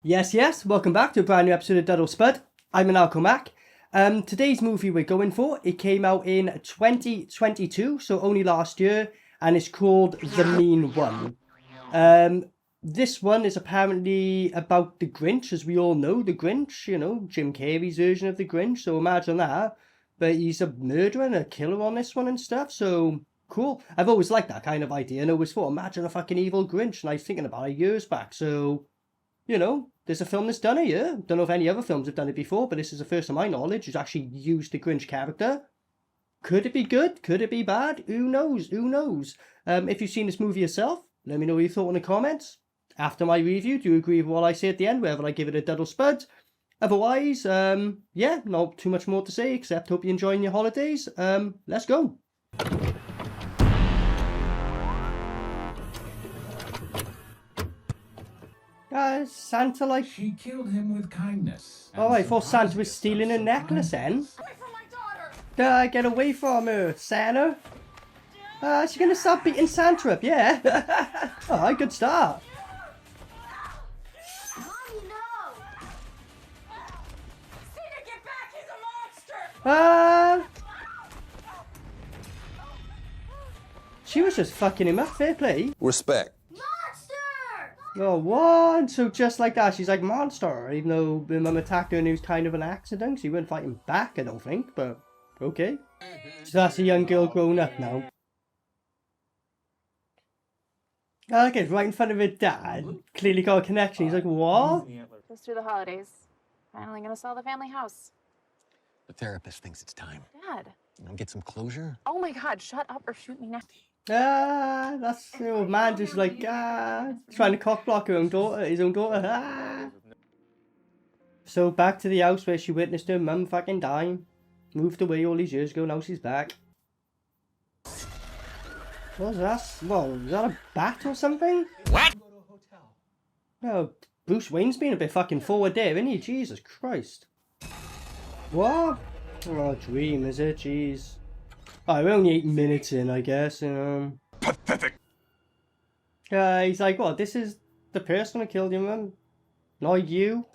Yes, welcome back to a brand new episode of DUD or SPUD. I'm Maniacal Mac. Today's movie we're going for, it came out in 2022, so only last year, and it's called The Mean One. This one is apparently about the Grinch, as we all know, the Grinch, you know, Jim Carrey's version of the Grinch, so imagine that. But he's a murderer and a killer on this one and stuff, so cool. I've always liked that kind of idea, and I always thought, imagine a fucking evil Grinch, and I was thinking about it years back, so, you know, there's a film that's done it, yeah. Don't know if any other films have done it before, but this is the first of my knowledge who's actually used the Grinch character. Could it be good? Could it be bad? Who knows? Who knows? If you've seen this movie yourself, let me know what you thought in the comments. After my review, do you agree with what I say at the end, whether I give it a dud or spud? Otherwise, yeah, not too much more to say, except hope you're enjoying your holidays. Let's go. Santa, like... She killed him with kindness. Oh, I thought Santa was stealing a necklace then. Get away from her, Santa. She's gonna start beating Santa up, yeah. Oh, good start. Mommy, no! Santa, get back! He's a monster! She was just fucking him up, fair play. Respect. Oh, what? So just like that, she's like, monster, even though the mum attacked her and it was kind of an accident. She wouldn't fight him back, I don't think, but okay. So that's a young girl grown up now. Okay, right in front of her dad. Clearly got a connection. He's like, what? Just through the holidays. Finally gonna sell the family house. The therapist thinks it's time. Dad. You know, get some closure. Oh my god, shut up or shoot me now. That's the old man just like, trying to cockblock his own daughter. So back to the house where she witnessed her mum fucking dying. Moved away all these years ago, now she's back. What's that? What, is that a bat or something? What? Oh, Bruce Wayne's been a bit fucking forward there, isn't he? Jesus Christ. What? Oh, dream, is it? Jeez. Oh, we're only 8 minutes in, I guess, you know. Pathetic. He's like, what, this is the person who killed your mum? Not you?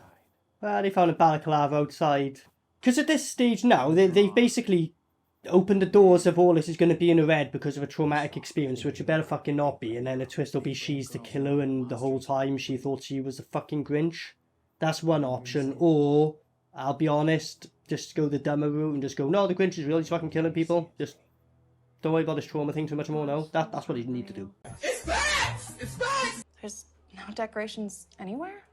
They found a balaclava outside. Because at this stage now, they've basically opened the doors of all this is going to be in the red because of a traumatic experience, which it better fucking not be. And then the twist will be she's the killer and the whole time she thought she was the fucking Grinch. That's one option. Or, I'll be honest, just go the dumber route and just go, no, the Grinch is real, he's fucking killing people. Just don't worry about this trauma thing too much more now. That's what you need to do. It's facts! It's facts! There's no decorations anywhere?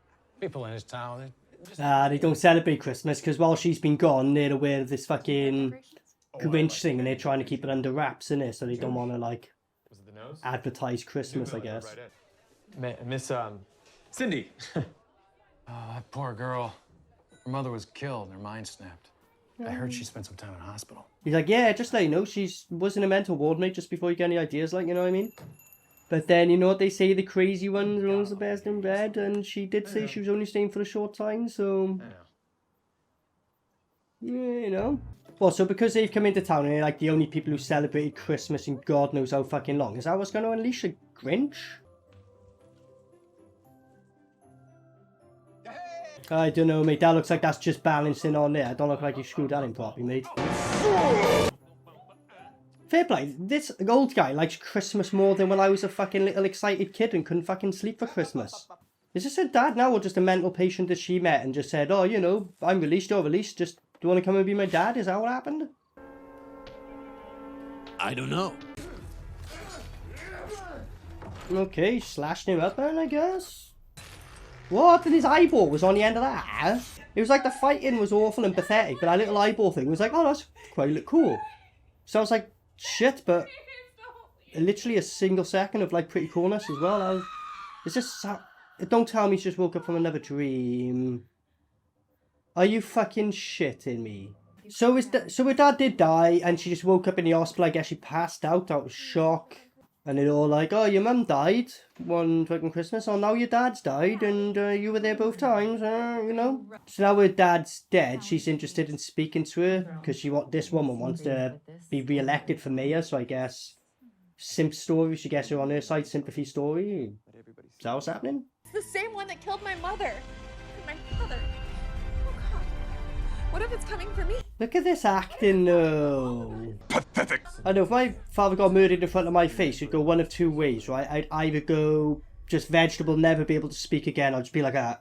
People in his town, They don't celebrate Christmas because while she's been gone, they're aware of this fucking Grinch thing and they're trying to keep it under wraps, innit? So they don't want to, like, advertise Christmas, I guess. Miss, Cindy. Oh, that poor girl. Her mother was killed and her mind snapped. I heard she spent some time in hospital. He's like, yeah, just let you know, she was in a mental ward, mate, just before you get any ideas, like, you know what I mean? But then, you know what they say, the crazy ones are always the best in bed, and she did say she was only staying for a short time, so... Yeah, you know. Well, so because they've come into town and they're like the only people who celebrated Christmas in God knows how fucking long, is that what's going to unleash a Grinch? I don't know, mate. That looks like that's just balancing on there. I don't look like you screwed that in properly, mate. Fair play. This old guy likes Christmas more than when I was a fucking little excited kid and couldn't fucking sleep for Christmas. Is this her dad now or just a mental patient that she met and just said, oh, you know, I'm released, you're released. Just, do you want to come and be my dad? Is that what happened? I don't know. Okay, slashed him up then, I guess. What? And his eyeball was on the end of that? It was like the fighting was awful and pathetic, but that little eyeball thing was like, oh, that's quite cool. So I was like, shit, but literally a single second of like pretty coolness as well. It's just, don't tell me she just woke up from another dream. Are you fucking shitting me? So her dad did die, and she just woke up in the hospital. I guess she passed out of shock. And they're all like, oh, your mum died one fucking Christmas. Oh, now your dad's died, and you were there both times, you know? So now her dad's dead, she's interested in speaking to her, because this woman wants to be re-elected for mayor, so I guess simp story, she gets her on her side, sympathy story. Is that what's happening? It's the same one that killed my mother. What if it's coming for me? Look at this acting, though. Pathetic. I know, if my father got murdered in front of my face, it'd go one of two ways, right? I'd either go just vegetable, never be able to speak again, or just be like a...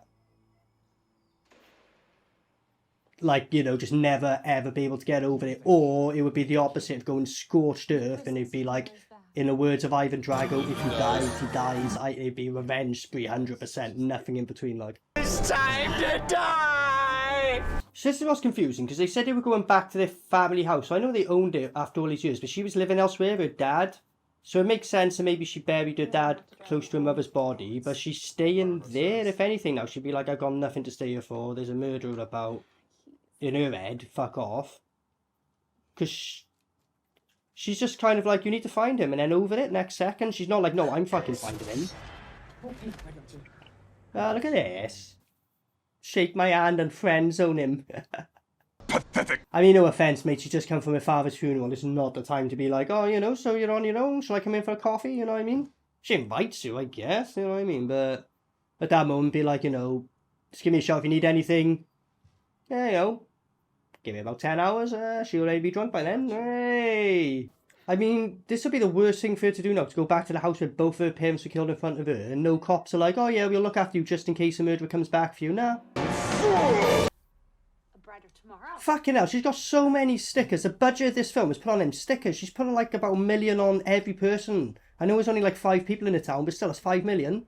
Like, you know, just never, ever be able to get over it. Or it would be the opposite of going scorched earth, and it'd be like, in the words of Ivan Drago, if you die, if he dies, it'd be revenge spree 100%, nothing in between, like. It's time to die! So this is what's confusing, because they said they were going back to their family house. So I know they owned it after all these years, but she was living elsewhere, her dad. So it makes sense that maybe she buried her dad close to her mother's body, but she's staying there, if anything now. She'd be like, I've got nothing to stay here for, there's a murderer about. In her head, fuck off. Because she's just kind of like, you need to find him, and then over it next second. She's not like, no, I'm fucking finding him. Ah, look at this. Shake my hand and friend zone him. Pathetic. I mean, no offense, mate. She just come from her father's funeral. It's not the time to be like, oh, you know, so you're on your own. Shall I come in for a coffee? You know what I mean? She invites you, I guess. You know what I mean? But at that moment, be like, you know, just give me a shout if you need anything. Yeah, you know. Give me about 10 hours, she'll already be drunk by then. Hey! I mean, this would be the worst thing for her to do now, to go back to the house where both her parents were killed in front of her, and no cops are like, oh yeah, we'll look after you just in case a murderer comes back for you. Nah. A bride of tomorrow. Fucking hell, she's got so many stickers. The budget of this film is put on them stickers. She's put on like about $1 million on every person. I know there's only like 5 people in the town, but still, it's 5 million.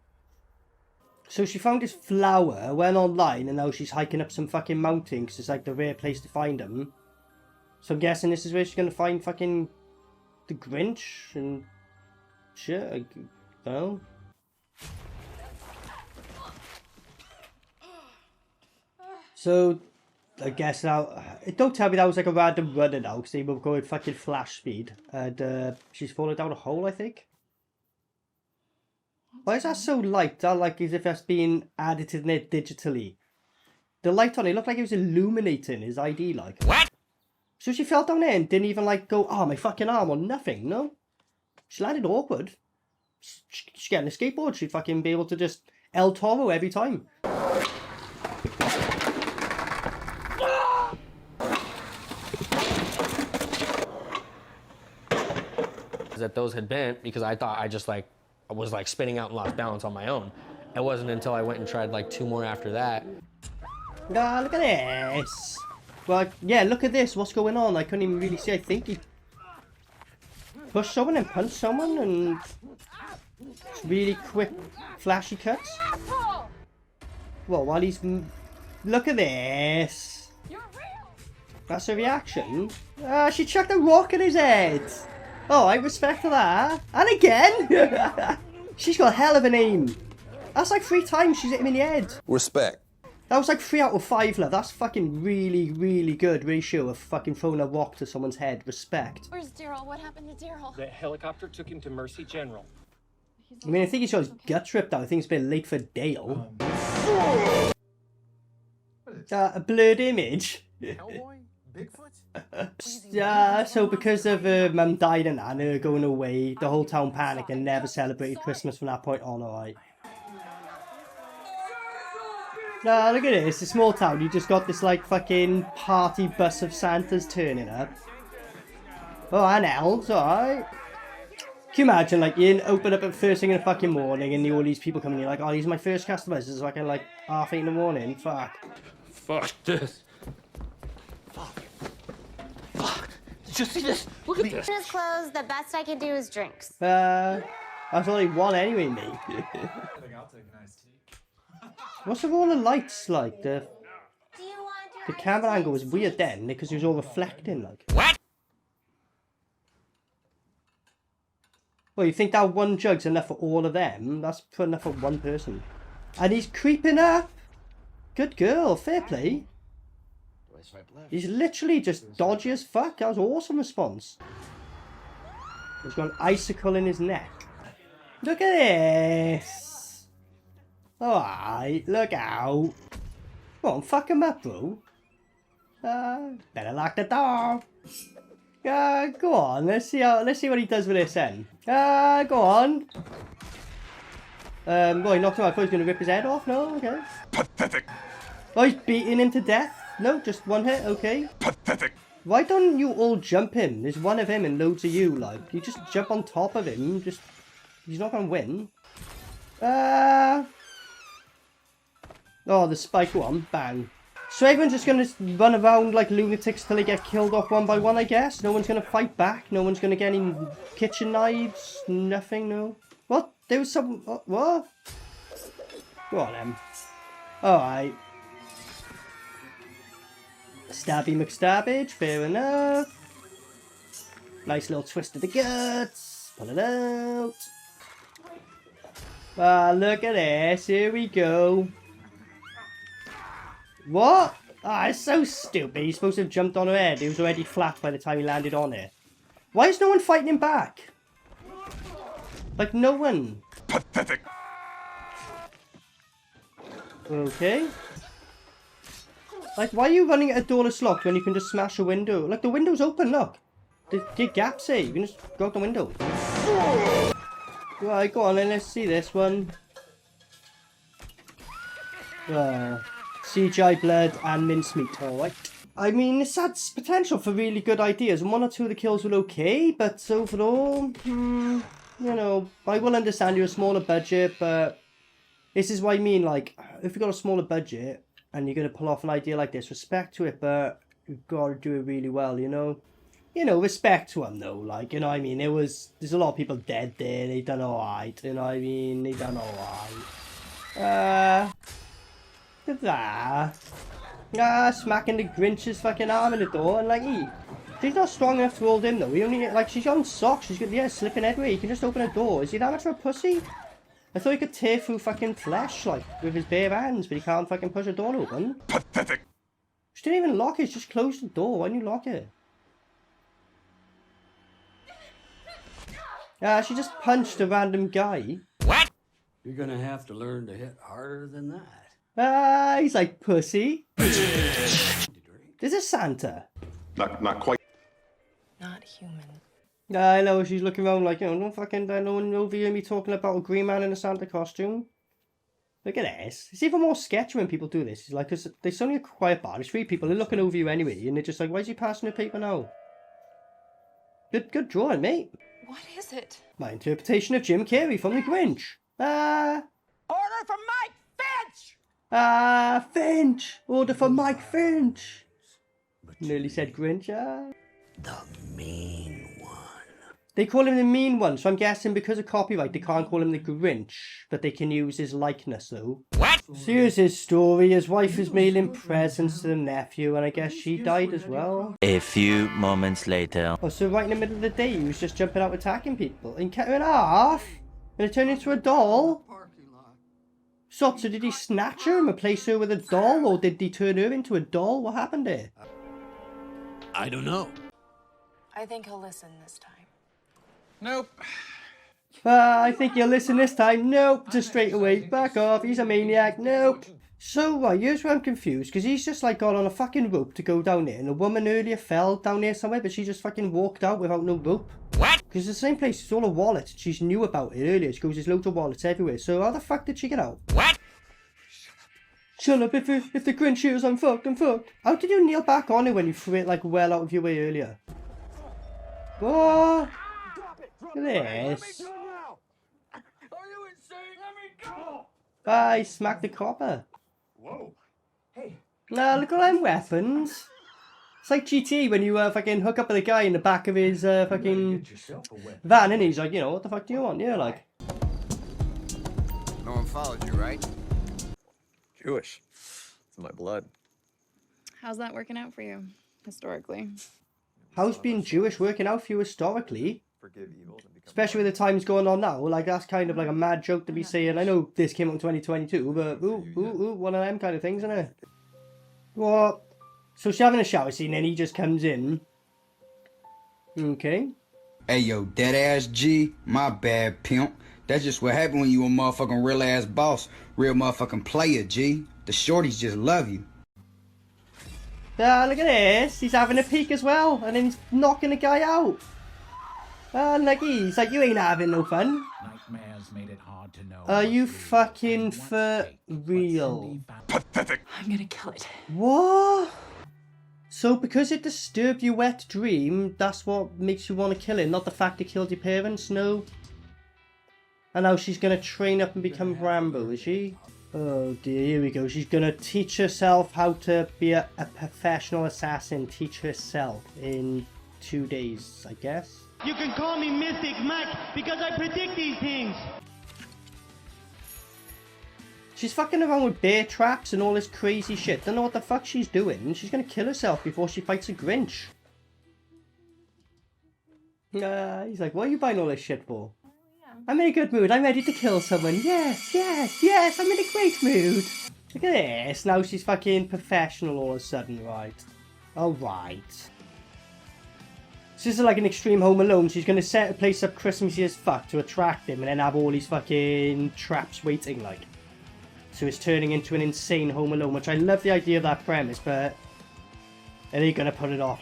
So she found this flower, went online, and now she's hiking up some fucking mountain because it's like the rare place to find them. So I'm guessing this is where she's going to find fucking the Grinch and shit. I don't know. So I guess now, don't tell me that was like a random runner now because they were going fucking flash speed. And she's fallen down a hole, I think. Why is that so light? That like as if that's being added to it digitally. The light on it looked like it was illuminating his ID, like. What? So she fell down there and didn't even like go, oh, my fucking arm or nothing, no? She landed awkward. She's getting a skateboard, she'd fucking be able to just El Toro every time. That those had bent because I thought I was like spinning out and lost balance on my own. It wasn't until I went and tried like 2 more after that. Ah, look at this. Well, yeah, look at this. What's going on? I couldn't even really see. I think he pushed someone and punched someone and really quick, flashy cuts. Well, while he's... Look at this. That's a reaction. Ah, she chucked a rock at his head. Oh, I respect that. And again! She's got a hell of an aim. That's like 3 times she's hit him in the head. Respect. That was like 3 out of 5, love. That's fucking really, really good ratio of fucking throwing a rock to someone's head. Respect. Where's Daryl? What happened to Daryl? The helicopter took him to Mercy General. I mean, I think he's got his guts ripped out. I think it's been late for Dale. A blurred image. Cowboy? Bigfoot? Yeah, so because of her mum died and her going away, the whole town panicked and never celebrated Christmas from that point on, alright. Nah, look at it, it's a small town, you just got this like fucking party bus of Santas turning up. Oh, and elves, alright. Can you imagine, like, you open up at first thing in the fucking morning and all these people coming in, like, oh, these are my first customers, it's fucking like 8:30 in the morning, fuck. Fuck this. Fuck. Did you see this? Look at this. Is closed. The best I can do is drinks. That's only one anyway, mate. What's with all the lights like? The camera angle was weird then because it was all reflecting like. What? Well, you think that one jug's enough for all of them? That's put enough for one person. And he's creeping up. Good girl, fair play. He's literally just dodgy as fuck. That was an awesome response. He's got an icicle in his neck. Look at this. Alright, look out. Come on, fuck him up, bro. Better lock the door. Go on. Let's see what he does with this then. Go on. Well, he knocked him out. I thought he was going to rip his head off. No, okay. Pathetic. Oh, he's beating him to death. No, just one hit, okay. Pathetic. Why don't you all jump him? There's one of him and loads of you, like. You just jump on top of him, just... He's not gonna win. Oh, the spike one, bang. So everyone's just gonna run around like lunatics till they get killed off one by one, I guess? No one's gonna fight back? No one's gonna get any kitchen knives? Nothing, no? What? There was some... What? Go on, then. Alright. Stabby McStabbage, fair enough. Nice little twist of the guts. Pull it out. Ah, look at this. Here we go. What? Ah, it's so stupid. He's supposed to have jumped on her head. He was already flat by the time he landed on it. Why is no one fighting him back? Like, no one. Pathetic. Okay. Like, why are you running at a door that's locked when you can just smash a window? Like, the window's open, look. There's gaps here. You can just go out the window. Right, go on then. Let's see this one. CGI blood and mincemeat, alright. I mean, this had potential for really good ideas, and one or two of the kills were okay, but overall, you know, I will understand you're a smaller budget, but this is what I mean, like, if you've got a smaller budget, and you're going to pull off an idea like this, respect to it, but you've got to do it really well, you know? You know, respect to them, though, like, you know what I mean? There's a lot of people dead there, they done alright, you know what I mean? They done alright. Look at that. Smacking the Grinch's fucking arm in the door, and like, she's not strong enough to hold him, though. He only, like, she's on socks, she's got, yeah, slipping headway, he can just open a door. Is he that much of a pussy? I thought he could tear through fucking flesh, like, with his bare hands, but he can't fucking push a door open. Pathetic. She didn't even lock it, she just closed the door. Why didn't you lock it? She just punched a random guy. What? You're gonna have to learn to hit harder than that. He's like, pussy. This is Santa. Not quite. Not human. I know, she's looking around like, you know, no fucking, no one overhear me talking about a green man in a Santa costume. Look at this. It's even more sketchy when people do this. It's like, cause there's only a quiet bar, there's 3 people, they're looking over you anyway, and they're just like, why is he passing the paper now? Good drawing, mate. What is it? My interpretation of Jim Carrey from The Grinch. Order for Mike Finch! Finch! Order for Mike Finch! Nearly said Grinch, The mean one. They call him the mean one, so I'm guessing because of copyright they can't call him the Grinch, but they can use his likeness though. What? So here's his story. His wife is mailing presents to the nephew, and I guess she died as well. A few moments later. Oh, so right in the middle of the day he was just jumping out attacking people and cut her in half, and it turned into a doll. So did he snatch her and replace her with a doll, or did he turn her into a doll? What happened there? I don't know. I think he'll listen this time. Nope. I think you'll listen this time. Nope, just straight away. Back off, he's a maniac. Nope. So, here's where I'm confused, because he's just like got on a fucking rope to go down there, and a woman earlier fell down there somewhere, but she just fucking walked out without no rope. What? Because it's the same place, it's all a wallet. She knew about it earlier. She goes, there's loads of wallets everywhere. So how the fuck did she get out? What? Shut up, if the Grinch shoots, I'm fucked, I'm fucked. How did you kneel back on it when you threw it like well out of your way earlier? What? Look at this. Are you insane? Let me go! He smacked the copper. Whoa. Hey. Nah, look at them weapons. It's like GT when you fucking hook up with a guy in the back of his fucking van, and he's like, you know, what the fuck do you want? Yeah, like. No one followed you, right? Jewish. It's in my blood. How's that working out for you, historically? How's being Jewish working out for you historically? Forgive evil and become Especially with the times going on now. Like, that's kind of like a mad joke to be saying. I know this came out in 2022, but ooh, one of them kind of things, isn't it? What? So she's having a shower scene, and he just comes in. Okay. Hey, yo, dead ass G, my bad, pimp. That's just what happened when you a motherfucking real ass boss. Real motherfucking player, G. The shorties just love you. Look at this. He's having a peek as well, and then he's knocking the guy out. Like he's like, you ain't having no fun. Nightmares made it hard to know. Are you fucking for real? Pathetic. I'm gonna kill it. What? So because it disturbed your wet dream, that's what makes you want to kill him, not the fact it killed your parents, no? And now she's going to train up and become Rambo, is she? Oh dear, here we go. She's going to teach herself how to be a professional assassin. Teach herself in 2 days, I guess. You can call me Mystic Mac because I predict these things. She's fucking around with bear traps and all this crazy shit. Don't know what the fuck she's doing. She's going to kill herself before she fights a Grinch. He's like, what are you buying all this shit for? I'm in a good mood. I'm ready to kill someone. Yes, yes, yes. I'm in a great mood. Look at this. Now she's fucking professional all of a sudden, right? Alright. This is like an extreme Home Alone. She's going to set a place up Christmassy as fuck to attract him and then have all these fucking traps waiting, like. So it's turning into an insane Home Alone, which I love the idea of that premise, but are they going to put it off?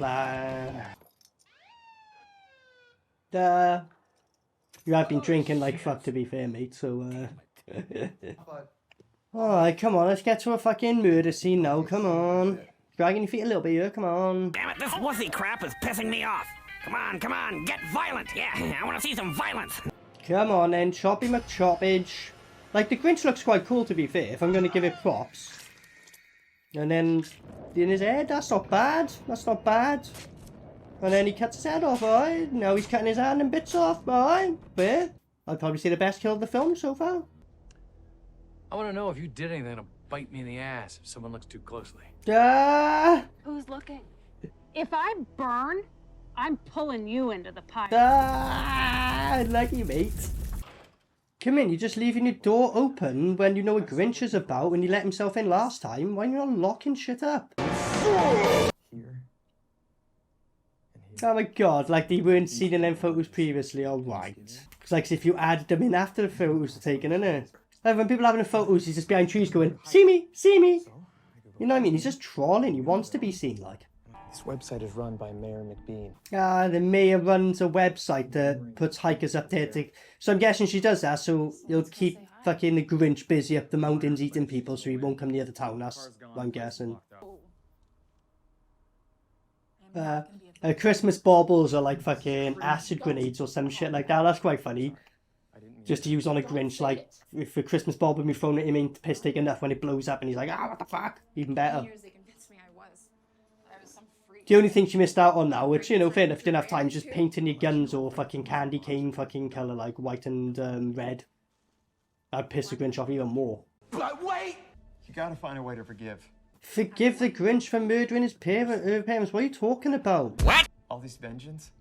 You have been drinking like fuck, to be fair, mate, so, Alright, come on, let's get to a fucking murder scene now, come on. Dragging your feet a little bit here, come on. Damn it, this wussy crap is pissing me off. Come on, get violent. Yeah, I want to see some violence. Come on then, Choppy McChoppage. Like, the Grinch looks quite cool, to be fair, if I'm going to give it props. And then, in his head, that's not bad, that's not bad. And then he cuts his head off, alright? Now he's cutting his hand in bits off, alright? Fair. I'd probably say the best kill of the film so far. I want to know if you did anything to bite me in the ass if someone looks too closely. Who's looking? If I burn, I'm pulling you into the pile. Lucky, mate. Come in, you're just leaving your door open when you know what Grinch is about when he let himself in last time. Why are you not locking shit up? Here. Oh my god, like they weren't seen in them photos previously, alright. It's like if you added them in after the photos were taken, innit? Like when people are having photos, he's just behind trees going, see me, see me. You know what I mean? He's just trolling, he wants to be seen, like. This website is run by Mayor McBean. The mayor runs a website that puts hikers up there to... So I'm guessing she does that, so he'll keep fucking the Grinch busy up the mountains eating people so he won't come near the town, that's what I'm guessing. Christmas baubles are like fucking acid grenades or some shit like that. That's quite funny. Just to use on a Grinch, like if a Christmas bauble be thrown at him ain't piss take enough when it blows up and he's like, what the fuck? Even better. The only thing she missed out on now, which, you know, fair enough, didn't have time, just painting your guns or fucking candy cane fucking colour, like white and red. That'd piss the Grinch off even more. But wait! You gotta find a way to forgive. Forgive the Grinch for murdering his parents? What are you talking about? What? All this vengeance?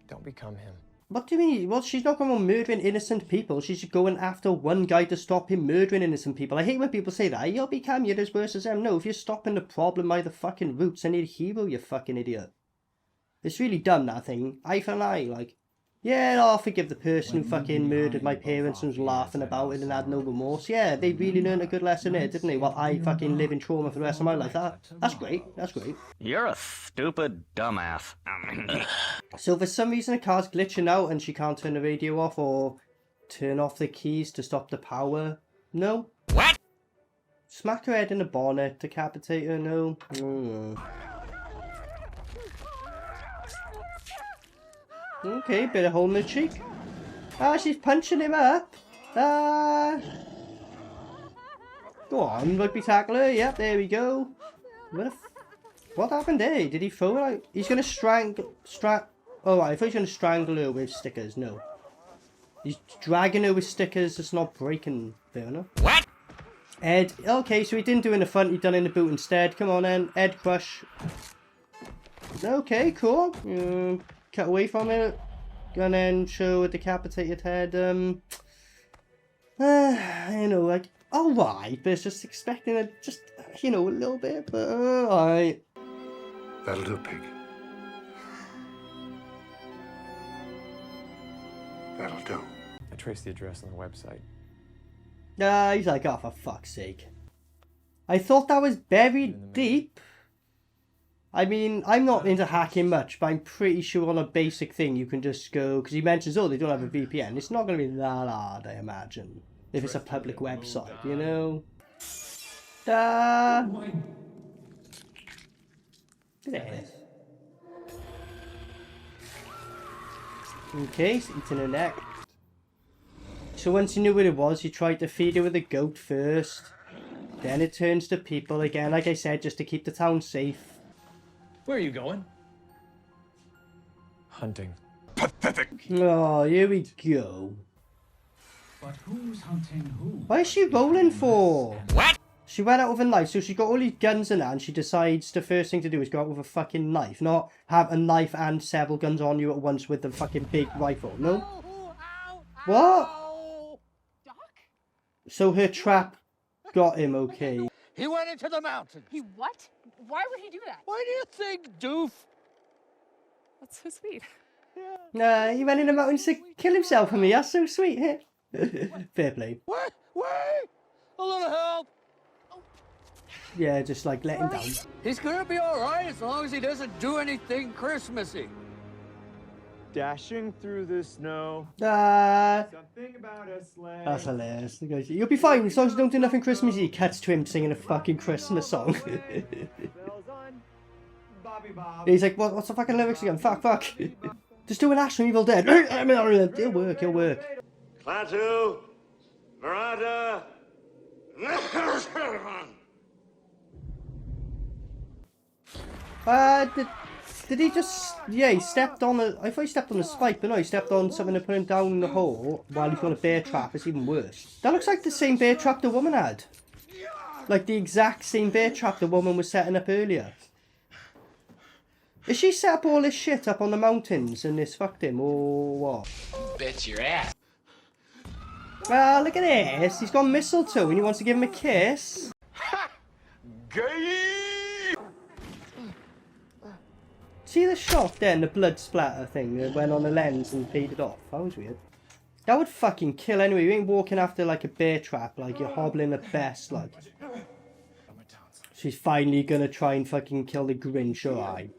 Don't become him. What do you mean? Well, she's not going around murdering innocent people. She's going after one guy to stop him murdering innocent people. I hate when people say that. You'll become, you're as worse as them. No, if you're stopping the problem by the fucking roots, then you're a hero, you fucking idiot. It's really dumb, that thing. Eye for an eye, like. Yeah, I'll forgive the person who fucking murdered my parents and was laughing about it and had no remorse. Yeah, they really learned a good lesson there, didn't they? While I fucking live in trauma for the rest of my life. That's great, that's great. You're a stupid dumbass. So for some reason the car's glitching out and she can't turn the radio off or turn off the keys to stop the power. No. What? Smack her head in the bonnet, decapitate her, no. Okay, bit of hole in the cheek. She's punching him up. Go on, rugby tackler. Yep, there we go. What happened there? Did he throw it out? He's gonna oh, right, I thought he was gonna strangle her with stickers. No. He's dragging her with stickers. It's not breaking. Fair enough. What? Ed. Okay, so he didn't do in the front. He done in the boot instead. Come on then. Ed crush. Okay, cool. Cut away from it. And then show a decapitated head. You know, like, alright, but it's just expecting it, just, you know, a little bit, but alright. That'll do, pig. That'll do. I traced the address on the website. He's like, oh, for fuck's sake. I thought that was buried deep. I mean, I'm not into hacking much, but I'm pretty sure on a basic thing you can just go, because he mentions, oh, they don't have a VPN. It's not going to be that hard, I imagine, if it's a public website, you know? There. Okay, he's eating her neck. So once he knew what it was, he tried to feed her with a goat first. Then it turns to people again, like I said, just to keep the town safe. Where are you going? Hunting. Pathetic. Oh, here we go. But who's hunting who? Why is she rolling for? What? She went out with a knife, so she got all these guns in her, and she decides the first thing to do is go out with a fucking knife, not have a knife and several guns on you at once with the fucking big rifle. No? What? So her trap got him, okay. He went into the mountains. He what? Why would he do that? Why do you think, doof? That's so sweet. Nah, he went in the mountains to kill himself for me. That's so sweet. Fair play. Wait! A little help! Yeah, just like let him down. He's gonna be alright as long as he doesn't do anything Christmassy. Dashing through the snow. Something about a sleigh. That's hilarious. He goes, you'll be fine as long as you don't do nothing Christmassy. He cuts to him singing a fucking Christmas song. He's like, what's the fucking lyrics again? Fuck. Just do an Ash from Evil Dead. It'll work. Klaatu, Marada. Did he just... Yeah, he stepped on a... I thought he stepped on a spike, but no, he stepped on something to put him down the hole while he's got a bear trap. It's even worse. That looks like the same bear trap the woman had. Like the exact same bear trap the woman was setting up earlier. Is she set up all this shit up on the mountains and this fucked him, or what? Bet your ass. Well, look at this. He's got mistletoe and he wants to give him a kiss. Gay! See the shot then, the blood splatter thing that went on the lens and paid it off? That was weird. That would fucking kill anyway. You ain't walking after like a bear trap, like you're hobbling at best, like. She's finally gonna try and fucking kill the Grinch, alright.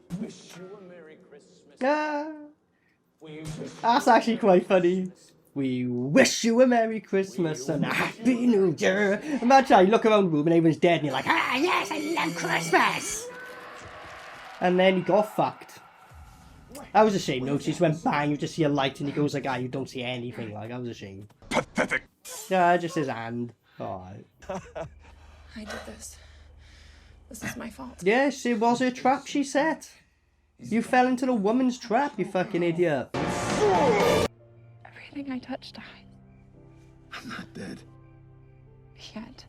That's actually quite funny. We wish you a Merry Christmas and a Happy New Year. Imagine you look around the room and everyone's dead and you're like, ah yes, I love Christmas! And then he got fucked. That was a shame, no? She just went bang, you just see a light and he goes like, ah, you don't see anything. Like, that was a shame. Pathetic. Yeah, just his hand. Alright. I did this. This is my fault. Yes, it was her trap she set. You fell into the woman's trap, you fucking idiot. Everything I touched died. I'm not dead. Yet.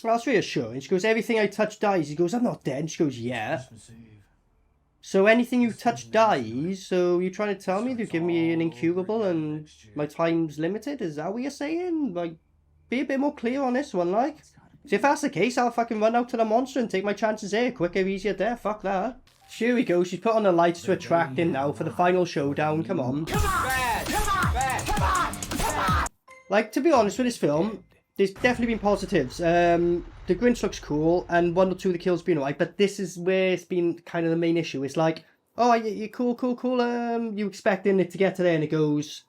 Well, that's reassuring. She goes, everything I touch dies. He goes, I'm not dead. She goes, yeah. So anything you touch dies, so you're trying to tell me to give me an incurable and my time's limited? Is that what you're saying? Like, be a bit more clear on this one, like. So if that's the case, I'll fucking run out to the monster and take my chances here. Quicker, easier there. Fuck that. Here we go. She's put on the lights to attract him now for the final showdown. Come on. Come on! Like, to be honest with this film, there's definitely been positives. The Grinch looks cool, and 1 or 2 of the kills been alright, but this is where it's been kind of the main issue. It's like, oh, you're cool. You expecting it to get to there, and it goes...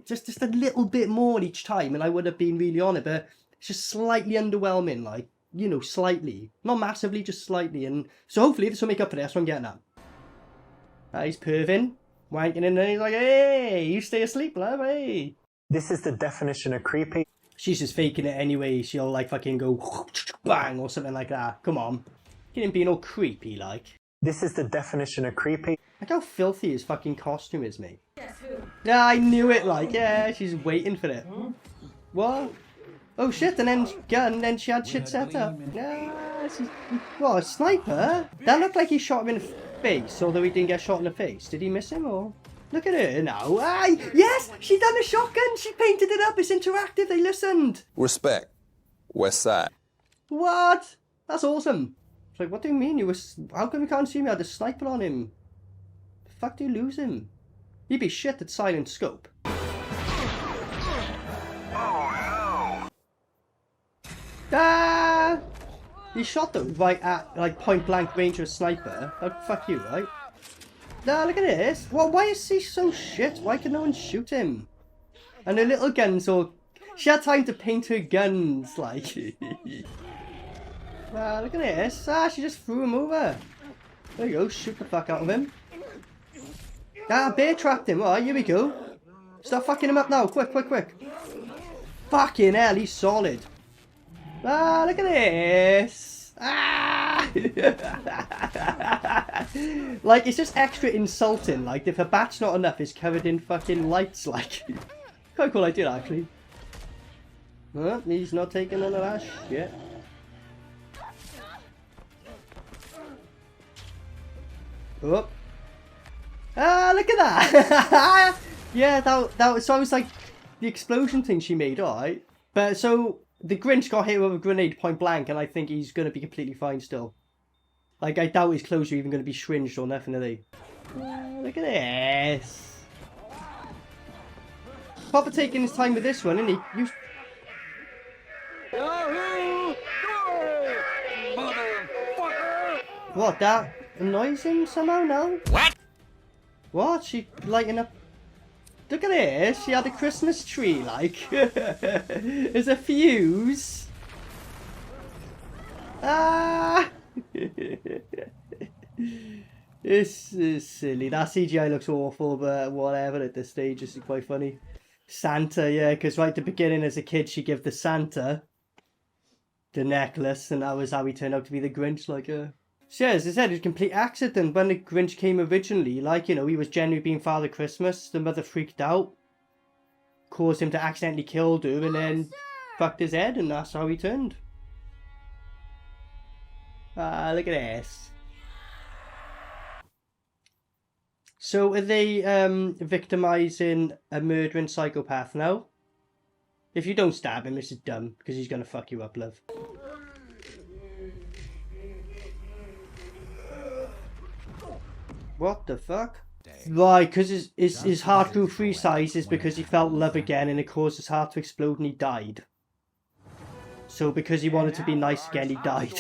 Just a little bit more each time, and I would have been really on it, but it's just slightly underwhelming, like, you know, slightly. Not massively, just slightly, and so hopefully this will make up for that. That's what I'm getting at. He's perving, wanking in there, he's like, hey, you stay asleep, love, hey. This is the definition of creepy. She's just faking it anyway. She'll like fucking go bang or something like that. Come on. Get him being all creepy like. This is the definition of creepy. Look how filthy his fucking costume is, mate. Yeah, I knew it, like, yeah, she's waiting for it. What? Oh shit, and then she had shit set up. Yeah, she's... What, a sniper? That looked like he shot him in the face, although he didn't get shot in the face. Did he miss him, or...? Look at her now. Aye, yes, she done a shotgun. She painted it up. It's interactive. They listened. Respect. West Side. What? That's awesome. It's like, what do you mean? How come you can't see me? I had a sniper on him. The fuck do you lose him? You'd be shit at silent scope. Oh no! Ah! He shot them right at like point blank range of a sniper. Like, fuck you, right? No, look at this. Well, why is he so shit? Why can no one shoot him? And the little guns all... She had time to paint her guns, like... Look at this. She just threw him over. There you go, shoot the fuck out of him. Bear trapped him. Alright, here we go. Start fucking him up now, quick, quick, quick. Fucking hell, he's solid. Look at this. Like, it's just extra insulting. Like, if a bat's not enough, it's covered in fucking lights. Like, quite cool idea, actually. He's not taking none of that shit. Oh. Look at that. Yeah, that was, so I was like, the explosion thing she made, alright. But so the Grinch got hit with a grenade point blank, and I think he's going to be completely fine still. Like, I doubt his clothes are even going to be shringed or nothing, are they? Look at this. Papa taking his time with this one, isn't he? What, that annoys him somehow now? What? What? She lighting up? Look at this. She had a Christmas tree, like. There's a fuse. This is silly. That CGI looks awful, but whatever at this stage. This is quite funny. Santa, yeah, because right at the beginning as a kid, she gave the Santa the necklace, and that was how he turned out to be the Grinch, like, So yeah, as I said, it's a complete accident. When the Grinch came originally, like, you know, he was genuinely being Father Christmas. The mother freaked out, caused him to accidentally kill her, and then fucked his head, and that's how he turned. Look at this. So are they victimizing a murdering psychopath now? If you don't stab him, this is dumb, because he's going to fuck you up, love. What the fuck? Right, because his heart grew 3 sizes because he felt love again, and it caused his heart to explode and he died. So because he wanted to be nice again, he died.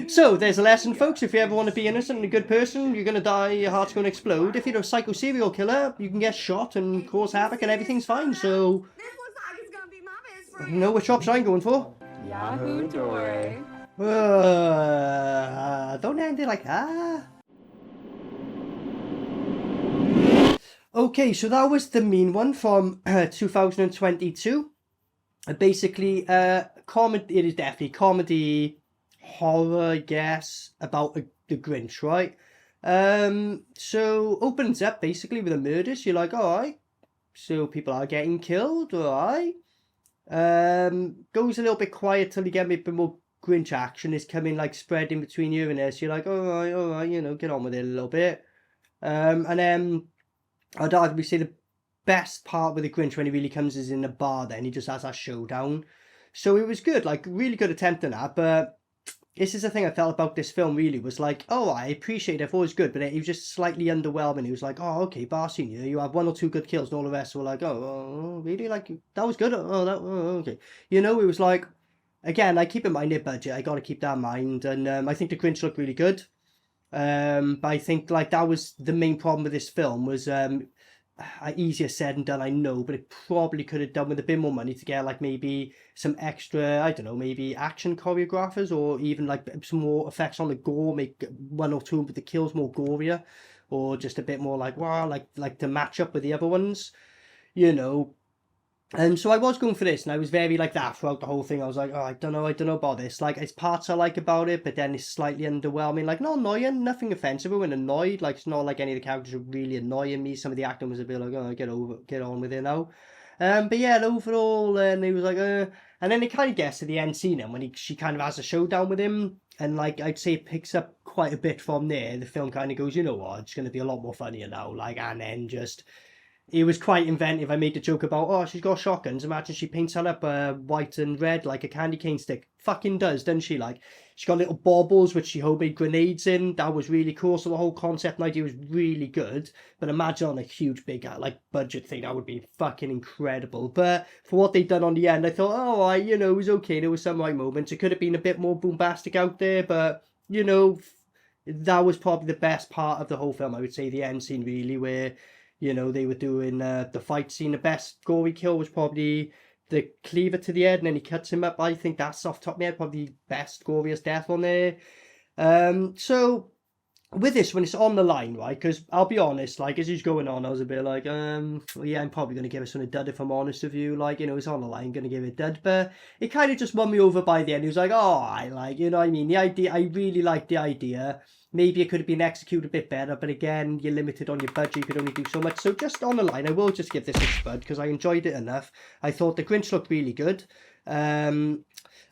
So there's a lesson, folks. If you ever want to be innocent and a good person, you're going to die, your heart's going to explode. If you're a psycho serial killer, you can get shot and cause havoc and everything's fine. So you know which option I'm going for. Yahoo Toy. Don't end it like that. Okay, so that was The Mean One from 2022. Basically, comedy. It is definitely comedy, horror, I guess, about the Grinch, right? So opens up basically with a murder. So you're like, all right. So people are getting killed, all right. Goes a little bit quiet till you get a bit more Grinch action. Is coming like spreading between you and there. So you're like, all right, you know, get on with it a little bit. And then I'd arguably say the best part with the Grinch when he really comes is in the bar. Then he just has that showdown. So it was good, like really good attempt in that. But this is the thing I felt about this film really was like, oh, I appreciate it, it was good, but it was just slightly underwhelming. It was like, oh, okay, Bar Senior, you have 1 or 2 good kills, and all the rest were like, oh, really? Like that was good. Okay. You know, it was like, again, I keep in mind their budget. I got to keep that in mind, and I think the Grinch looked really good. But I think like that was the main problem with this film was easier said than done, I know, but it probably could have done with a bit more money to get like maybe some extra, I don't know, maybe action choreographers, or even like some more effects on the gore, make 1 or 2 of the kills more gorier, or just a bit more like, wow, like to match up with the other ones, you know. And so I was going for this, and I was very like that throughout the whole thing. I was like, oh, I don't know about this. Like, it's parts I like about it, but then it's slightly underwhelming. Like, not annoying, nothing offensive, but when annoyed. Like, it's not like any of the characters are really annoying me. Some of the acting was a bit like, oh, get on with it now. But yeah, overall, and he was like, and then it kind of gets to the end scene, and when she kind of has a showdown with him, and like, I'd say it picks up quite a bit from there. The film kind of goes, you know what, it's going to be a lot more funnier now. Like, and then just... It was quite inventive. I made the joke about, oh, she's got shotguns. Imagine she paints her up white and red like a candy cane stick. Fucking does, doesn't she? Like, she's got little baubles which she homemade grenades in. That was really cool. So the whole concept and idea was really good. But imagine on a huge, big, like, budget thing, that would be fucking incredible. But for what they'd done on the end, I thought, oh, you know, it was okay. There was some right moments. It could have been a bit more bombastic out there. But, you know, that was probably the best part of the whole film, I would say. The end scene, really, where... You know, they were doing the fight scene. The best gory kill was probably the cleaver to the head and then he cuts him up. I think that's off the top of my head probably the best, goriest death on there. So with this one, it's on the line, right? Because I'll be honest, like, as he's going on, I was a bit like, well, yeah, I'm probably going to give this one a dud if I'm honest with you. Like, you know, it's on the line, going to give it a dud. But it kind of just won me over by the end. He was like, oh, I like, you know what I mean? The idea, I really like the idea. Maybe it could have been executed a bit better. But again, you're limited on your budget. You could only do so much. So just on the line, I will just give this a spud because I enjoyed it enough. I thought the Grinch looked really good.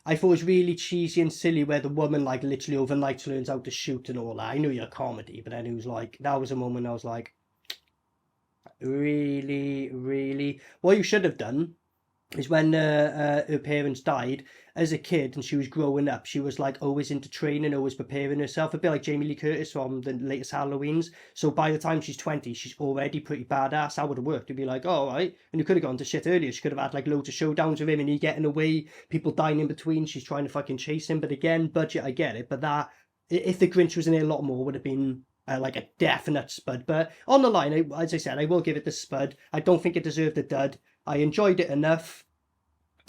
I thought it was really cheesy and silly where the woman, like, literally overnight learns how to shoot and all that. I knew you're a comedy, but then it was like, that was a moment I was like, really, really? What you should have done is when her parents died, as a kid and she was growing up, she was like always into training, always preparing herself, a bit like Jamie Lee Curtis from the latest Halloweens. So by the time she's 20, she's already pretty badass. That would have worked. It'd be like, oh, all right. And you could have gone to shit earlier. She could have had like loads of showdowns with him and he getting away, people dying in between. She's trying to fucking chase him. But again, budget, I get it. But that, if the Grinch was in there a lot more, would have been like a definite spud. But on the line, as I said, I will give it the spud. I don't think it deserved a dud. I enjoyed it enough.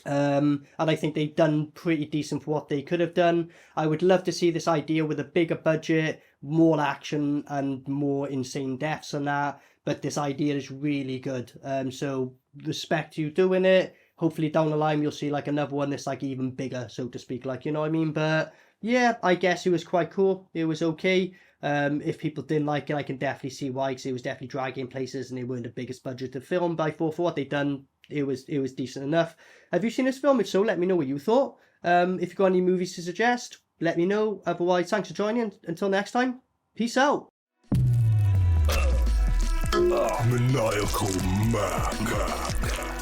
And I think they've done pretty decent for what they could have done. I would love to see this idea with a bigger budget, more action and more insane deaths and that, but this idea is really good. So respect you doing it. Hopefully down the line you'll see like another one that's like even bigger, so to speak, like, you know what I mean? But yeah, I guess it was quite cool. It was okay. If people didn't like it, I can definitely see why, because it was definitely dragging places and they weren't the biggest budget to film. But I thought for what they'd done, it was decent enough. Have you seen this film? If so, let me know what you thought. If you've got any movies to suggest, let me know. Otherwise, thanks for joining. Until next time, peace out. Maniacal Mac.